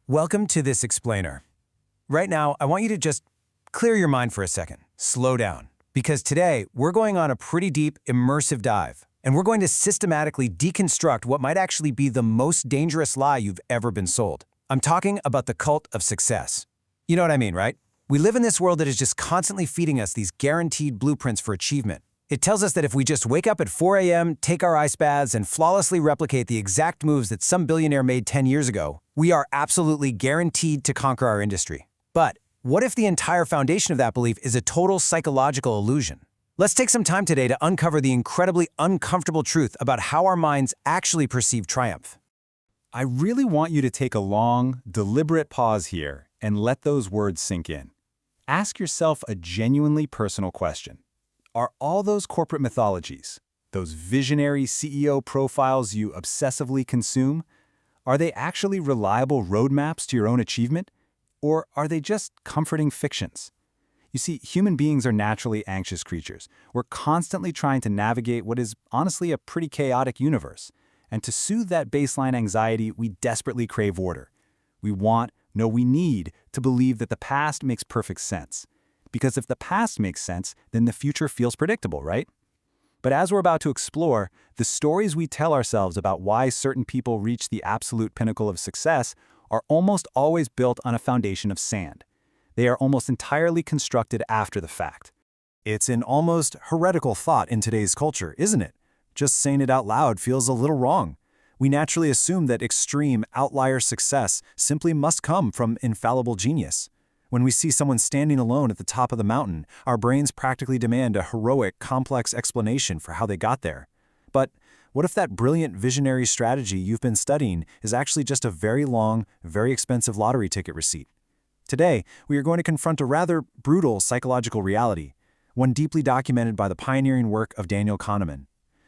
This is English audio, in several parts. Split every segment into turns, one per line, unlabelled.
Welcome to this explainer. Right now, I want you to just clear your mind for a second. Slow down. Because today, we're going on a pretty deep, immersive dive. And we're going to systematically deconstruct what might actually be the most dangerous lie you've ever been sold. I'm talking about the cult of success. You know what I mean, right? We live in this world that is just constantly feeding us these guaranteed blueprints for achievement. It tells us that if we just wake up at 4 a.m., take our ice baths, and flawlessly replicate the exact moves that some billionaire made 10 years ago, we are absolutely guaranteed to conquer our industry. But what if the entire foundation of that belief is a total psychological illusion? Let's take some time today to uncover the incredibly uncomfortable truth about how our minds actually perceive triumph.
I really want you to take a long, deliberate pause here and let those words sink in. Ask yourself a genuinely personal question. Are all those corporate mythologies, those visionary CEO profiles you obsessively consume, are they actually reliable roadmaps to your own achievement? Or are they just comforting fictions? You see, human beings are naturally anxious creatures. We're constantly trying to navigate what is honestly a pretty chaotic universe. And to soothe that baseline anxiety, we desperately crave order. We we need to believe that the past makes perfect sense. Because if the past makes sense, then the future feels predictable, right? But as we're about to explore, the stories we tell ourselves about why certain people reach the absolute pinnacle of success are almost always built on a foundation of sand. They are almost entirely constructed after the fact.
It's an almost heretical thought in today's culture, isn't it? Just saying it out loud feels a little wrong. We naturally assume that extreme, outlier success simply must come from infallible genius. When we see someone standing alone at the top of the mountain, our brains practically demand a heroic, complex explanation for how they got there. But what if that brilliant visionary strategy you've been studying is actually just a very long, very expensive lottery ticket receipt? Today, we are going to confront a rather brutal psychological reality, one deeply documented by the pioneering work of Daniel Kahneman.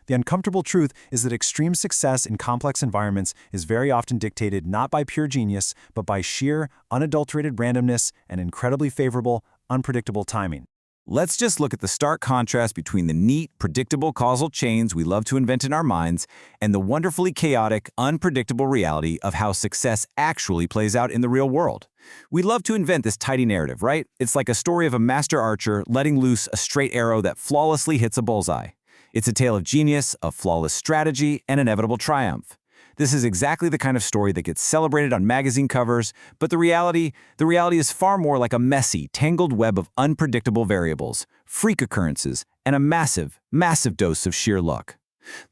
The uncomfortable truth is that extreme success in complex environments is very often dictated not by pure genius, but by sheer, unadulterated randomness and incredibly favorable, unpredictable timing.
Let's just look at the stark contrast between the neat, predictable causal chains we love to invent in our minds and the wonderfully chaotic, unpredictable reality of how success actually plays out in the real world. We love to invent this tidy narrative, right? It's like a story of a master archer letting loose a straight arrow that flawlessly hits a bullseye. It's a tale of genius, of flawless strategy, and inevitable triumph. This is exactly the kind of story that gets celebrated on magazine covers, but the reality is far more like a messy, tangled web of unpredictable variables, freak occurrences, and a massive, massive dose of sheer luck.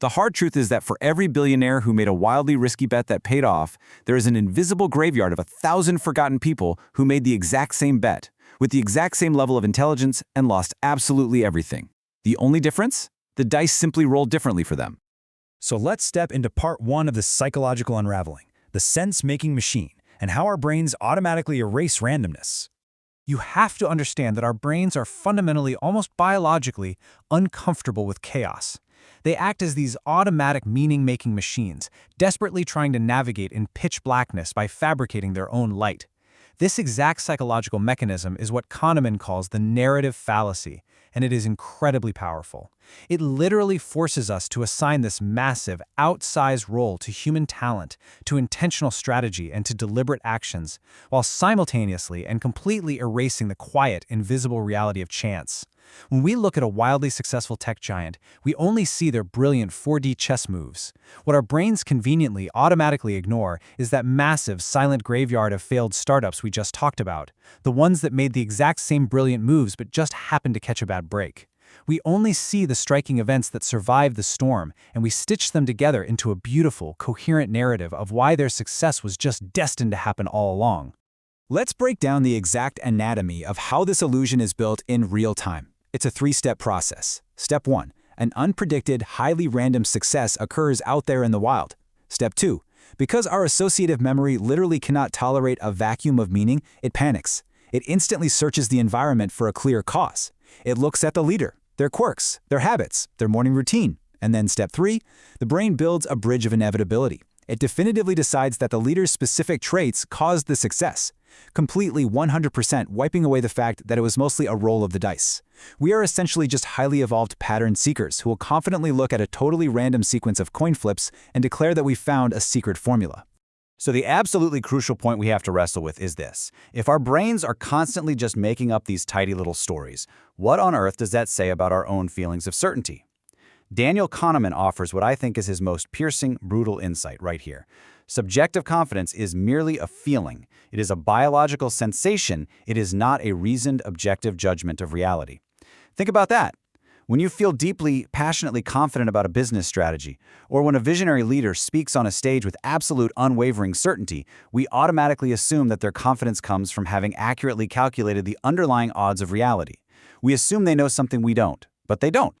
The hard truth is that for every billionaire who made a wildly risky bet that paid off, there is an invisible graveyard of 1,000 forgotten people who made the exact same bet, with the exact same level of intelligence and lost absolutely everything. The only difference? The dice simply roll differently for them.
So let's step into part one of the psychological unraveling, the sense-making machine, and how our brains automatically erase randomness. You have to understand that our brains are fundamentally, almost biologically, uncomfortable with chaos. They act as these automatic meaning-making machines, desperately trying to navigate in pitch blackness by fabricating their own light. This exact psychological mechanism is what Kahneman calls the narrative fallacy, and it is incredibly powerful. It literally forces us to assign this massive, outsized role to human talent, to intentional strategy, and to deliberate actions, while simultaneously and completely erasing the quiet, invisible reality of chance. When we look at a wildly successful tech giant, we only see their brilliant 4D chess moves. What our brains conveniently automatically ignore is that massive, silent graveyard of failed startups we just talked about, the ones that made the exact same brilliant moves but just happened to catch a bad break. We only see the striking events that survived the storm, and we stitch them together into a beautiful, coherent narrative of why their success was just destined to happen all along.
Let's break down the exact anatomy of how this illusion is built in real time. It's a three-step process. Step 1. An unpredicted, highly random success occurs out there in the wild. Step 2. Because our associative memory literally cannot tolerate a vacuum of meaning, it panics. It instantly searches the environment for a clear cause. It looks at the leader, their quirks, their habits, their morning routine. And then step 3, the brain builds a bridge of inevitability. It definitively decides that the leader's specific traits caused the success, completely 100% wiping away the fact that it was mostly a roll of the dice. We are essentially just highly evolved pattern seekers who will confidently look at a totally random sequence of coin flips and declare that we found a secret formula. So the absolutely crucial point we have to wrestle with is this. If our brains are constantly just making up these tidy little stories, what on earth does that say about our own feelings of certainty? Daniel Kahneman offers what I think is his most piercing, brutal insight right here. Subjective confidence is merely a feeling. It is a biological sensation. It is not a reasoned, objective judgment of reality. Think about that. When you feel deeply, passionately confident about a business strategy, or when a visionary leader speaks on a stage with absolute, unwavering certainty, we automatically assume that their confidence comes from having accurately calculated the underlying odds of reality. We assume they know something we don't, but they don't.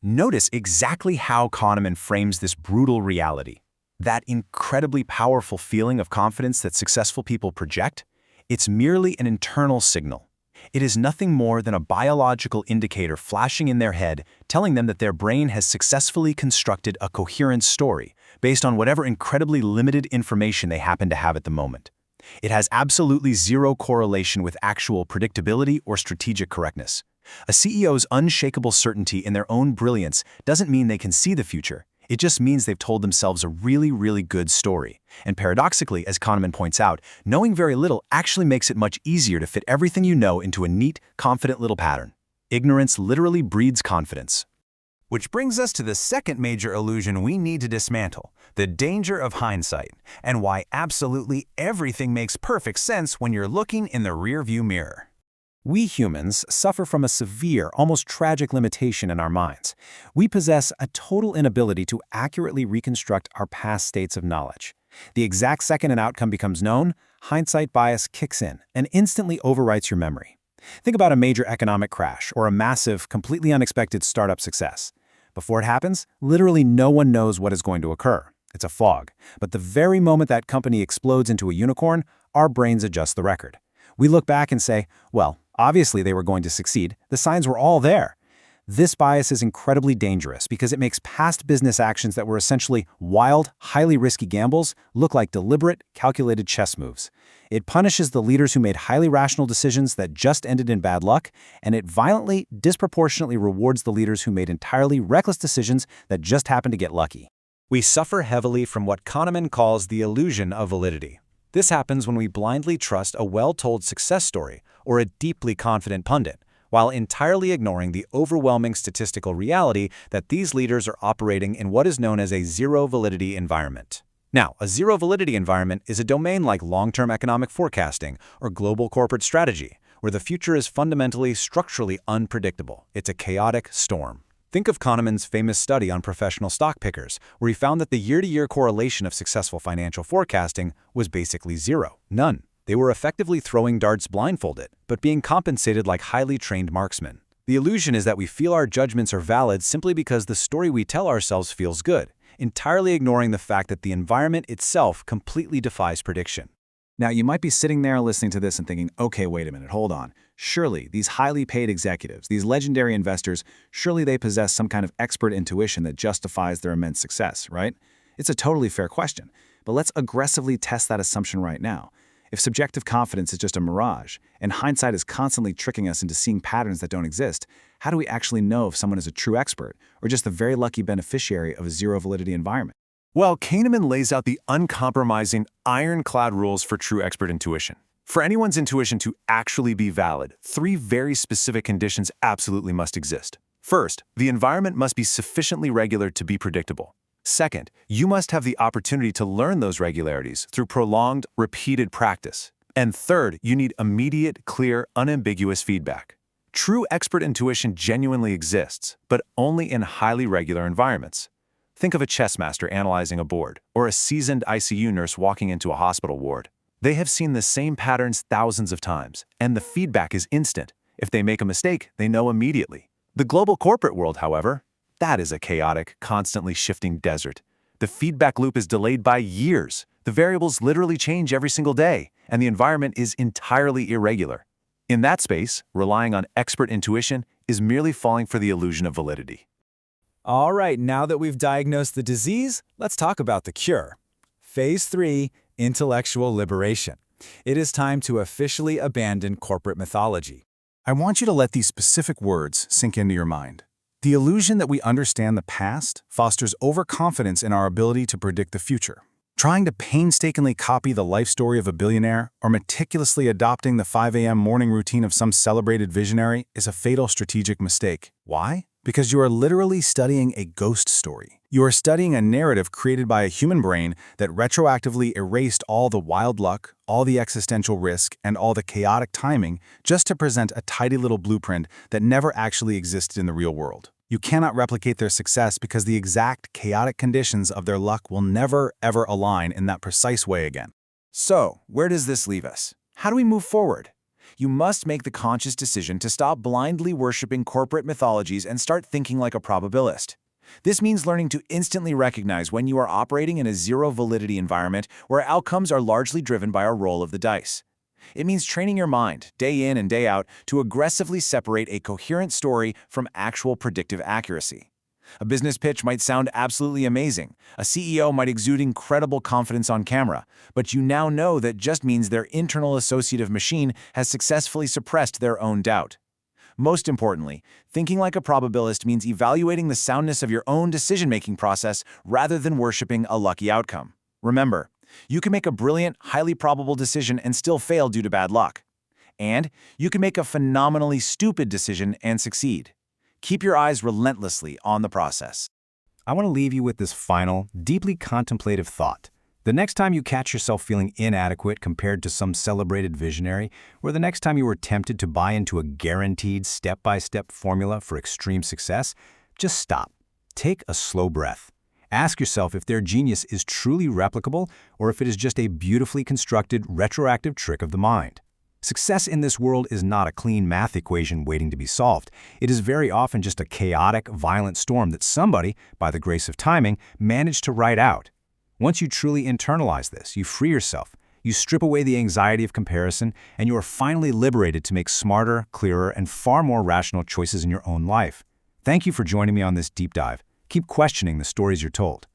Notice exactly how Kahneman frames this brutal reality. That incredibly powerful feeling of confidence that successful people project, it's merely an internal signal. It is nothing more than a biological indicator flashing in their head, telling them that their brain has successfully constructed a coherent story based on whatever incredibly limited information they happen to have at the moment. It has absolutely zero correlation with actual predictability or strategic correctness. A CEO's unshakable certainty in their own brilliance doesn't mean they can see the future. It just means they've told themselves a really, really good story. And paradoxically, as Kahneman points out, knowing very little actually makes it much easier to fit everything you know into a neat, confident little pattern. Ignorance literally breeds confidence.
Which brings us to the second major illusion we need to dismantle, the danger of hindsight, and why absolutely everything makes perfect sense when you're looking in the rearview mirror.
We humans suffer from a severe, almost tragic limitation in our minds. We possess a total inability to accurately reconstruct our past states of knowledge. The exact second an outcome becomes known, hindsight bias kicks in and instantly overwrites your memory. Think about a major economic crash or a massive, completely unexpected startup success. Before it happens, literally no one knows what is going to occur. It's a fog. But the very moment that company explodes into a unicorn, our brains adjust the record. We look back and say, well, obviously they were going to succeed. The signs were all there. This bias is incredibly dangerous because it makes past business actions that were essentially wild, highly risky gambles look like deliberate, calculated chess moves. It punishes the leaders who made highly rational decisions that just ended in bad luck, and it violently, disproportionately rewards the leaders who made entirely reckless decisions that just happened to get lucky.
We suffer heavily from what Kahneman calls the illusion of validity. This happens when we blindly trust a well-told success story or a deeply confident pundit, while entirely ignoring the overwhelming statistical reality that these leaders are operating in what is known as a zero-validity environment. Now, a zero-validity environment is a domain like long-term economic forecasting or global corporate strategy, where the future is fundamentally, structurally unpredictable. It's a chaotic storm. Think of Kahneman's famous study on professional stock pickers, where he found that the year-to-year correlation of successful financial forecasting was basically zero, none. They were effectively throwing darts blindfolded, but being compensated like highly trained marksmen. The illusion is that we feel our judgments are valid simply because the story we tell ourselves feels good, entirely ignoring the fact that the environment itself completely defies prediction.
Now, you might be sitting there listening to this and thinking, okay, wait a minute, hold on. Surely, these highly paid executives, these legendary investors, surely they possess some kind of expert intuition that justifies their immense success, right? It's a totally fair question, but let's aggressively test that assumption right now. If subjective confidence is just a mirage, and hindsight is constantly tricking us into seeing patterns that don't exist, how do we actually know if someone is a true expert, or just the very lucky beneficiary of a zero-validity environment?
Well, Kahneman lays out the uncompromising, ironclad rules for true expert intuition. For anyone's intuition to actually be valid, 3 very specific conditions absolutely must exist. First, the environment must be sufficiently regular to be predictable. Second, you must have the opportunity to learn those regularities through prolonged, repeated practice. And third, you need immediate, clear, unambiguous feedback. True expert intuition genuinely exists, but only in highly regular environments. Think of a chess master analyzing a board, or a seasoned ICU nurse walking into a hospital ward. They have seen the same patterns thousands of times, and the feedback is instant. If they make a mistake, they know immediately. The global corporate world, however, that is a chaotic, constantly shifting desert. The feedback loop is delayed by years. The variables literally change every single day, and the environment is entirely irregular. In that space, relying on expert intuition is merely falling for the illusion of validity.
All right, now that we've diagnosed the disease, let's talk about the cure. Phase 3, intellectual liberation. It is time to officially abandon corporate mythology.
I want you to let these specific words sink into your mind. The illusion that we understand the past fosters overconfidence in our ability to predict the future. Trying to painstakingly copy the life story of a billionaire or meticulously adopting the 5 a.m. morning routine of some celebrated visionary is a fatal strategic mistake. Why? Because you are literally studying a ghost story. You are studying a narrative created by a human brain that retroactively erased all the wild luck, all the existential risk, and all the chaotic timing just to present a tidy little blueprint that never actually existed in the real world. You cannot replicate their success because the exact chaotic conditions of their luck will never, ever align in that precise way again.
So, where does this leave us? How do we move forward? You must make the conscious decision to stop blindly worshiping corporate mythologies and start thinking like a probabilist. This means learning to instantly recognize when you are operating in a zero-validity environment where outcomes are largely driven by a roll of the dice. It means training your mind, day in and day out, to aggressively separate a coherent story from actual predictive accuracy. A business pitch might sound absolutely amazing. A CEO might exude incredible confidence on camera, but you now know that just means their internal associative machine has successfully suppressed their own doubt. Most importantly, thinking like a probabilist means evaluating the soundness of your own decision-making process rather than worshiping a lucky outcome. Remember, you can make a brilliant, highly probable decision and still fail due to bad luck. And you can make a phenomenally stupid decision and succeed. Keep your eyes relentlessly on the process.
I want to leave you with this final, deeply contemplative thought. The next time you catch yourself feeling inadequate compared to some celebrated visionary, or the next time you were tempted to buy into a guaranteed step-by-step formula for extreme success, just stop. Take a slow breath. Ask yourself if their genius is truly replicable or if it is just a beautifully constructed, retroactive trick of the mind. Success in this world is not a clean math equation waiting to be solved. It is very often just a chaotic, violent storm that somebody, by the grace of timing, managed to ride out. Once you truly internalize this, you free yourself, you strip away the anxiety of comparison, and you are finally liberated to make smarter, clearer, and far more rational choices in your own life. Thank you for joining me on this deep dive. Keep questioning the stories you're told.